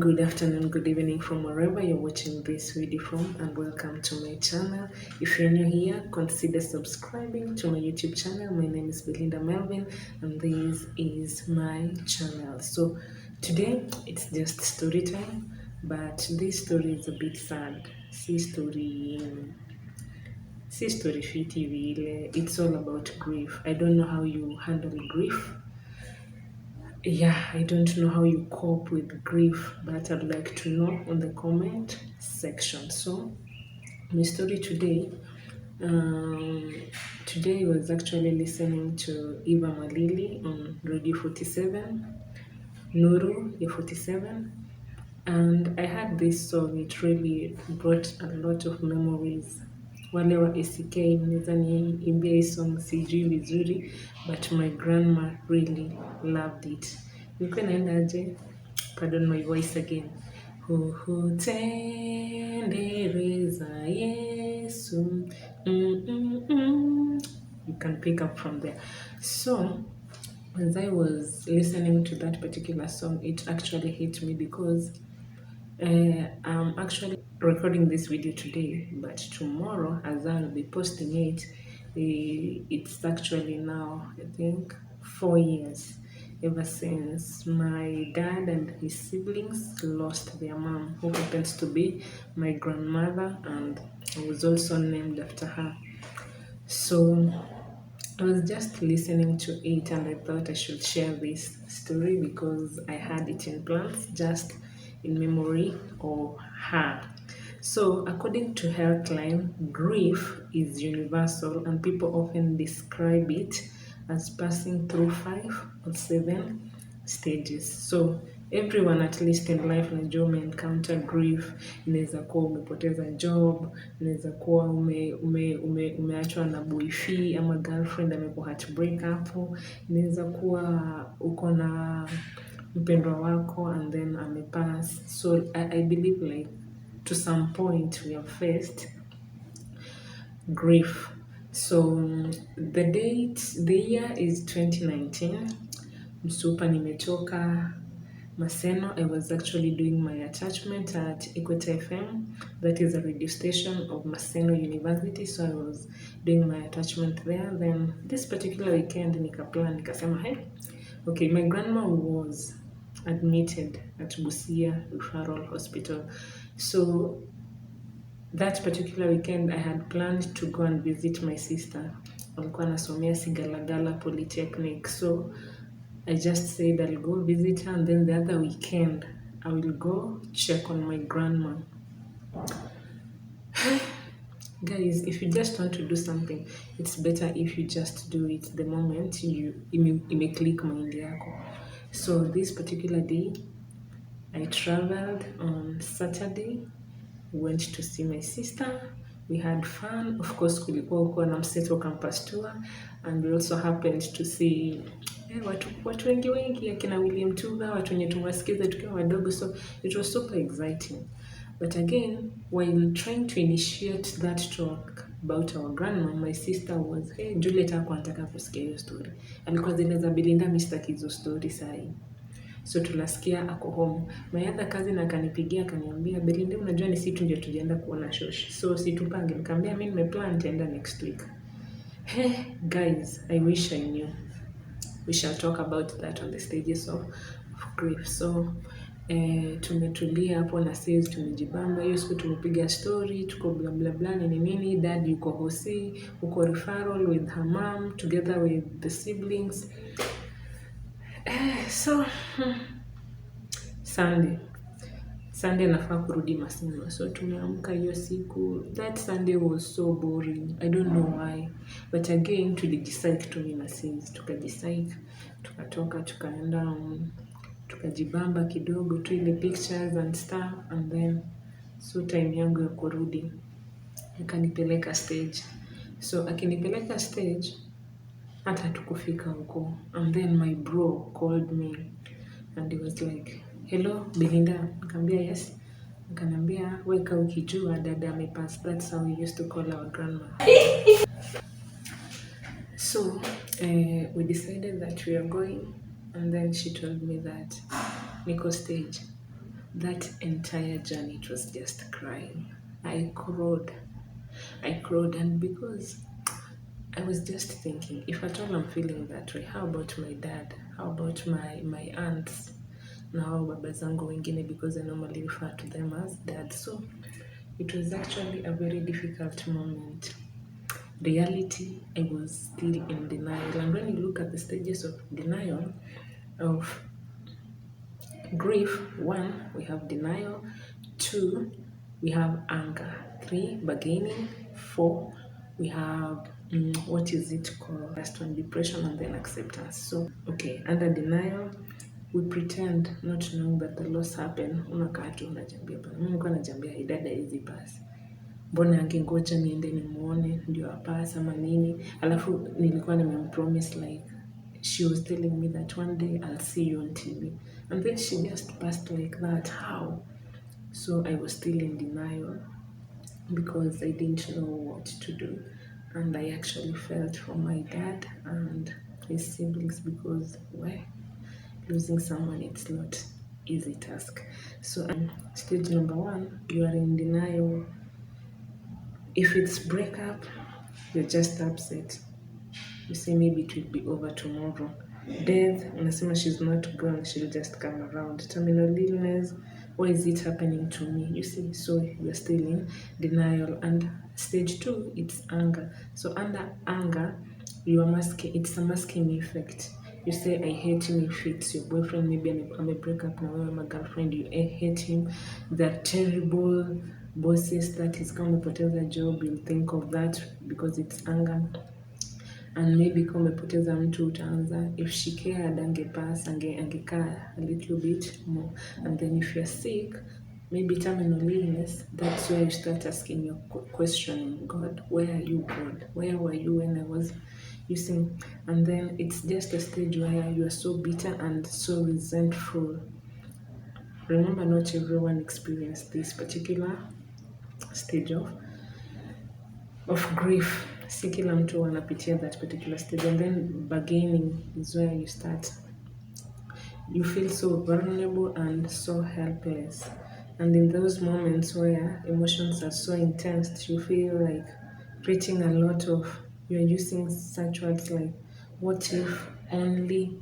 Good afternoon, good evening from wherever you're watching this video from, and welcome to my channel. If you're new here, consider subscribing to my YouTube channel. My name is Belinda Melvin and this is my channel. So today it's just story time, but this story is a bit sad. See story fiti vile. It's all about grief. I don't know how you handle grief. Yeah, I don't know how you cope with grief, but I'd like to know in the comment section. So, my story today, um, today I was actually listening to Eva Malili on Radio 47, Nuru, the 47, and I had this song. It really brought a lot of memories. Wale wa ACK mnaweza niimbia hii song sijui vizuri, but my grandma really loved it. Nilikuwa naenda aje? Pardon my voice again. Hutendereza Yesu. You can pick up from there. So as I was listening to that particular song, it actually hit me because I'm actually recording this video today, but tomorrow, as I'll be posting it, it's actually now, I think, 4 years ever since my dad and his siblings lost their mom, who happens to be my grandmother, and I was also named after her. So I was just listening to it and I thought I should share this story because I had it in plans, just in memory of her. So according to Healthline, grief is universal and people often describe it as passing through 5 or 7 stages. So everyone at least in life najua encounter grief. Inaweza kuwa umepoteza job, inaweza kuwa umeachwa na boyfriend ama girlfriend amekuwa heartbreak hapo, inaweza kuwa uko na mpendwa wako and then amepass. So I believe like to some point we have faced grief. So the year is 2019. Msupa nimetoka Maseno. I was actually doing my attachment at Equator FM. That is a radio station of Maseno University. So I was doing my attachment there. Then this particular weekend nikasema, hey, okay, my grandma was admitted at Busia Referral Hospital. So that particular weekend I had planned to go and visit my sister. Alikuwa nasomea Sigalagala Polytechnic. So I just said I'll go visit her, and then the other weekend I will go check on my grandma. Guys, if you just want to do something, it's better if you just do it the moment you click mind yako. So this particular day, I traveled on Saturday, went to see my sister. We had fun. Of course, kulikuwa huko na mseto campus tour, and we also happened to see watu wengi akina William Tuga, watu wenye tumewasikiza tukiwa wadogo. So it was super exciting. But again, while trying to initiate that talk about our grandma, my sister was, hey, Juliet hakuwa anataka kusikia hiyo story. Alikuwa zile za Belinda mistaki hizo story sahi. So tunasikia ako home. My other cousin akanipigia akaniambia, Belinda, unajua ni situ ndio tujaenda kuona shoshi. So situpange. Nikamwambia mimi nimeplan nitaenda next week. Hey, guys, I wish I knew. We shall talk about that on the stages of grief. So tumetulia hapo na sis, tumejibamba. Hiyo siku tumepiga story, tuko bla bla bla nini. Dad yuko Hosi, uko referral with her mom together with the siblings. So Sunday nafaa kurudi Maseno. So tumeamka hiyo siku. That Sunday was so boring. I don't know why. But again, tulijisike tu na sis. Tukajisike, tukatoka, tukaenda, tukajibamba kidogo tu ile pictures and stuff, and then so time yangu ya kurudi akanipeleka stage. So akinipeleka stage hata tukufika huko, and then my bro called me and he was like, hello Belinda. Nikamwambia yes. Akaniambia weka ukijua dada amepass. That's how we used to call our grandma. So we decided that we are going, and then she told me that niko stage. That entire journey, it was just crying. I cried. I cried, and because I was just thinking, if at all I'm feeling that way, how about my dad? How about my aunts? Now baba zangu wengine, because I normally refer to them as dad. So it was actually a very difficult moment. Reality, I was still in denial. And when you look at the stages of denial, of grief, one, we have denial, two, we have anger, three, bargaining, four, we have what is it called? Last one, depression, and then acceptance. So, okay, under denial, we pretend not knowing that the loss happened. Unakaa tu unajambia bana, mimi nilikuwa najambia hii dada hizi pasi, mbona angengoja niende nimuone ndio apasa ama nini, alafu nilikuwa nimempromise like she was telling me that one day I'll see you on TV, and then she just passed like that. How? So I was still in denial because I didn't know what to do, and I actually felt for my dad and his siblings because well, losing someone, it's not easy task. So stage number one, you are in denial. If it's breakup, you're just upset. You say maybe it will be over tomorrow. Death, unasema she's not gone, she'll just come around. Terminal illness, why is it happening to me? You see, so you're still in denial. And stage two, it's anger. So under anger, you are masking, it's a masking effect. You say, I hate him if it's your boyfriend, maybe I'm a breakup now, I'm a girlfriend, you hate him. The terrible bosses that is kama umepoteza job, you'll think of that because it's anger. And maybe kama umepoteza mtu utaanza, if she cared angepass, angekaa a little bit more. And then if you're sick, maybe terminal illness, that's where you start asking your questioning, God, where are you, God? Where were you when I was using? And then it's just a stage where you are so bitter and so resentful. Remember, not everyone experienced this particular stage of grief. Si kila mtu anapitia that particular stage, and then bargaining is where you start. You feel so vulnerable and so helpless, and in those moments where emotions are so intense, you feel like preaching a lot of, you're using such words like, what if only,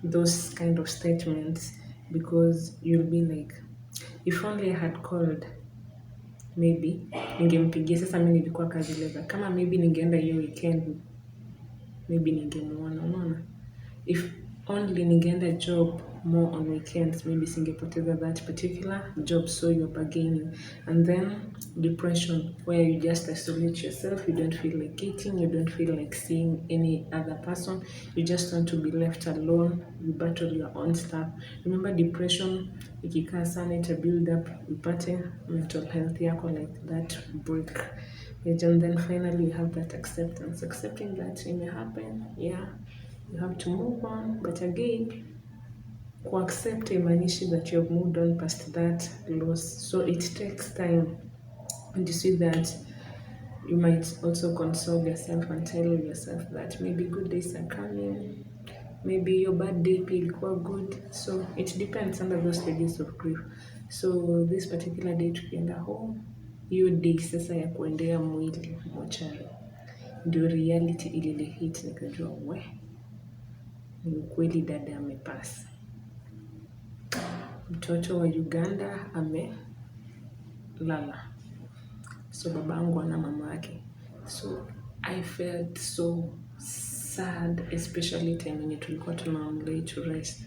those kind of statements, because you'll be like, if only I had called, maybe ningempigia. Sasa mimi nilikuwa kazi leva, kama maybe ningeenda hiyo weekend, maybe ningemuona. Unaona, if only ningeenda job more on weekends, maybe singepoteza that particular job. So you're bargaining. And then depression, where you just isolate yourself, you don't feel like eating, you don't feel like seeing any other person, you just want to be left alone, you battle your own stuff. Remember, depression ikikaa sana ita build up, upate mental health yako like that break. And then finally you have that acceptance, accepting that it may happen. Yeah, you have to move on, but again, accept imanishi that you have moved on past that loss. So it takes time, and you see that you might also console yourself and tell yourself that maybe good days are coming, maybe your bad day ilikuwa good. So it depends under those stages of grief. So this particular day tukienda home, hiyo day sasa ya kuendea mwili mochari, ndio reality ililihit, nikajua we, ni ukweli dada amepasa. Mtoto wa Uganda amelala. So babangu ana mama yake. So I felt so sad, especially time when tulikuwa tunamlay to rest.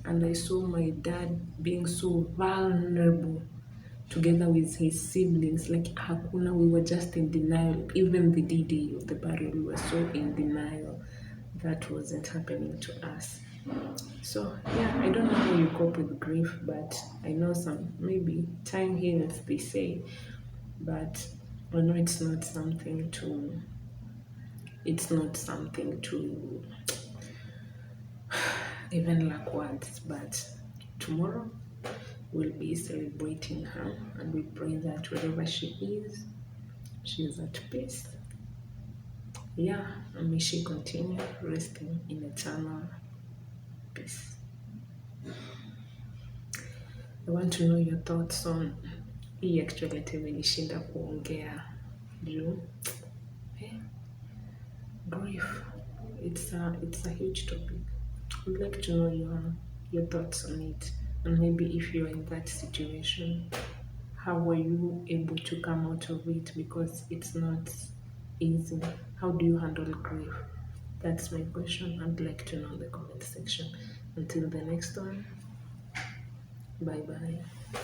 And I saw my dad being so vulnerable together with his siblings. Like hakuna, we were just in denial. Even the D-Day of the burial, we were so in denial that wasn't happening to us. So yeah, I don't know how you cope with grief, but I know maybe time heals, they say, but I know it's not something to even lack words. But tomorrow we'll be celebrating her, and we pray that wherever she is at peace. Yeah, and may she continue resting in eternal peace. I want to know your thoughts on hii actuality imenishinda kuongea juu eh, grief. It's a huge topic. I'd like to know your thoughts on it, and maybe if you're in that situation, how were you able to come out of it? Because it's not easy. How do you handle grief? That's my question. I'd like to know in the comment section. Until the next one, bye bye.